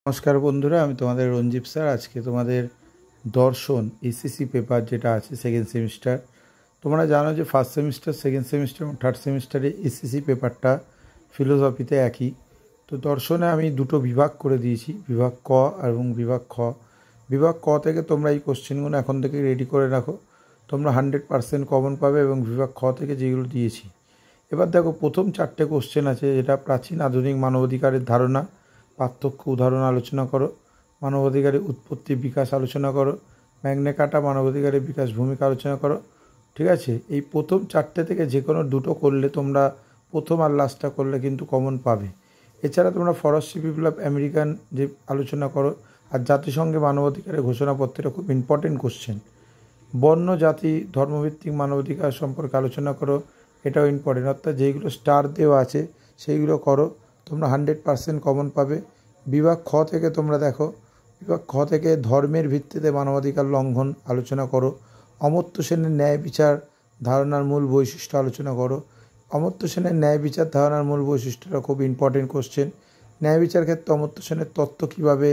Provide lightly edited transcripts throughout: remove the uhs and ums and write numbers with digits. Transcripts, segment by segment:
নমস্কার বন্ধুরা, আমি তোমাদের রঞ্জীব স্যার। আজকে তোমাদের দর্শন এসএসসি পেপার যেটা আছে সেকেন্ড সেমিস্টার, তোমরা জানো যে ফার্স্ট সেমিস্টার, সেকেন্ড সেমিস্টার এবং থার্ড সেমিস্টারে এসএসসি পেপারটা ফিলোসফিতে একই। তো দর্শনে আমি দুটো বিভাগ করে দিয়েছি, বিভাগ ক এবং বিভাগ খ। বিভাগ ক থেকে তোমরা এই কোশ্চেনগুলো এখন থেকে রেডি করে রাখো, তোমরা 100% কমন পাবে। এবং বিভাগ খ থেকে যেগুলো দিয়েছি, এবার দেখো প্রথম 4টে কোশ্চেন আছে, যেটা প্রাচীন আধুনিক মানবাধিকারের ধারণা, পার্থক্য উদাহরণ আলোচনা করো, মানবাধিকারের উৎপত্তি বিকাশ আলোচনা করো, ম্যাগনা কার্টা মানবাধিকারের বিকাশ ভূমিকা আলোচনা করো। ঠিক আছে, এই প্রথম 4টে থেকে যে কোনো দুটো করলে তোমরা প্রথম আর লাস্টটা করলে কিন্তু কমন পাবে। এছাড়া তোমরা ফরাসি বিপ্লব আমেরিকান যে আলোচনা করো, আর জাতিসংঘে মানবাধিকারের ঘোষণাপত্রের খুব ইম্পর্টেন্ট কোশ্চেন। বর্ণ জাতি ধর্মভিত্তিক মানবাধিকার সম্পর্কে আলোচনা করো, এটাও ইম্পর্টেন্ট। অর্থাৎ যেইগুলো স্টার দেওয়া আছে সেইগুলো করো, তোমরা 100% কমন পাবে। বিভাগ খ থেকে তোমরা দেখো, বিভাগ খ থেকে ধর্মের ভিত্তিতে মানবাধিকার লঙ্ঘন আলোচনা করো, অমর্ত্য সেনের ন্যায় বিচার ধারণার মূল বৈশিষ্ট্য আলোচনা করো। অমর্ত্য সেনের ন্যায় বিচার ধারণার মূল বৈশিষ্ট্যটা খুব ইম্পর্টেন্ট কোশ্চেন। ন্যায় বিচার ক্ষেত্রে অমর্ত্য সেনের তত্ত্ব কীভাবে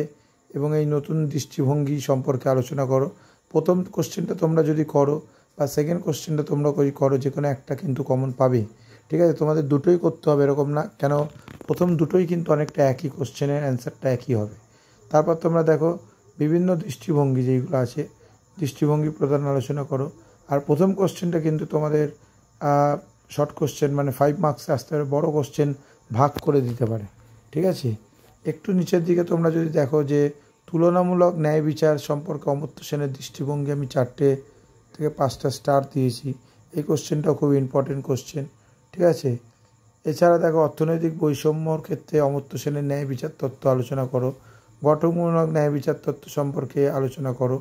এবং এই নতুন দৃষ্টিভঙ্গি সম্পর্কে আলোচনা করো। প্রথম কোশ্চেনটা তোমরা যদি করো বা সেকেন্ড কোশ্চেনটা তোমরা করো, যে কোনো একটা কিন্তু কমন পাবে। ঠিক আছে, তোমাদের দুটোই করতে হবে এরকম না, কেন প্রথম দুটোই কিন্তু অনেকটা একই, কোশ্চেনের অ্যান্সারটা একই হবে। তারপর তোমরা দেখো বিভিন্ন দৃষ্টিভঙ্গি যেইগুলো আছে, দৃষ্টিভঙ্গি প্রধান আলোচনা করো। আর প্রথম কোশ্চেনটা কিন্তু তোমাদের শর্ট কোশ্চেন, মানে 5 মার্কসে আসতে পারে, বড় কোশ্চেন ভাগ করে দিতে পারে। ঠিক আছে, একটু নিচের দিকে তোমরা যদি দেখো যে তুলনামূলক ন্যায় বিচার সম্পর্কে অমর্ত্য সেনের দৃষ্টিভঙ্গি, আমি 4টে থেকে 5টা স্টার দিয়েছি। এই কোশ্চেনটাও খুব ইম্পর্টেন্ট কোশ্চেন। ঠিক আছে, এছাড়া দেখো অর্থনৈতিক বৈষম্যর ক্ষেত্রে অমর্ত্য সেনের ন্যায় বিচার তত্ত্ব আলোচনা করো, গঠনমূলক ন্যায় বিচার তত্ত্ব সম্পর্কে আলোচনা করো,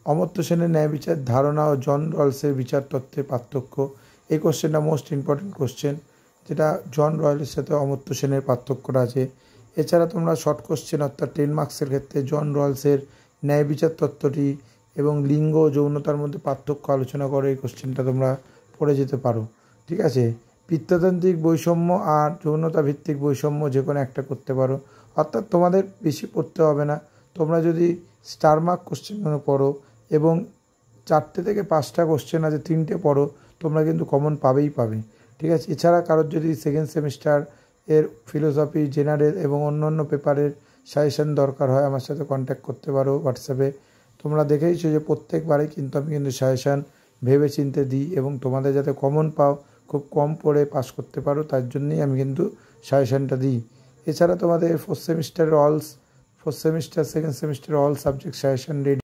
অমর্ত্য সেনের ন্যায় বিচার ধারণা ও জন রয়্যালসের বিচার তত্ত্বের পার্থক্য। এই কোশ্চেনটা মোস্ট ইম্পর্টেন্ট কোশ্চেন, যেটা জন রয়্যালের সাথে অমর্ত্য সেনের পার্থক্যটা আছে। এছাড়া তোমরা শর্ট কোশ্চেন অর্থাৎ 10 মার্কসের ক্ষেত্রে জন রয়্যালসের ন্যায় বিচার তত্ত্বটি এবং লিঙ্গ ও যৌনতার মধ্যে পার্থক্য আলোচনা করো, এই কোশ্চেনটা তোমরা পড়ে যেতে পারো। ঠিক আছে, পিতৃতান্ত্রিক বৈষম্য আর যৌনতা ভিত্তিক বৈষম্য যে কোনো একটা করতে পারো। অর্থাৎ তোমাদের বেশি পড়তে হবে না, তোমরা যদি স্টার মার্ক কোশ্চেনগুলো পড়ো এবং 4টে থেকে 5টা কোশ্চেন আছে 3টে পড়ো, তোমরা কিন্তু কমন পাবেই পাবে। ঠিক আছে, এছাড়া কারোর যদি সেকেন্ড সেমিস্টার এর ফিলোসফি, জেনারেল এবং অন্যান্য পেপারের সাজেশন দরকার হয়, আমার সাথে কন্ট্যাক্ট করতে পারো হোয়াটসঅ্যাপে। তোমরা দেখেইছো যে প্রত্যেকবারে কিন্তু আমি কিন্তু সাজেশান ভেবে চিন্তে দিই, এবং তোমাদের যাতে কমন পাও, খুব কম পড়ে পাস করতে পারো, তার জন্যই আমি কিন্তু সাজেশানটা দিই। এছাড়া তোমাদের fourth semester, second semester all subject suggestion ready.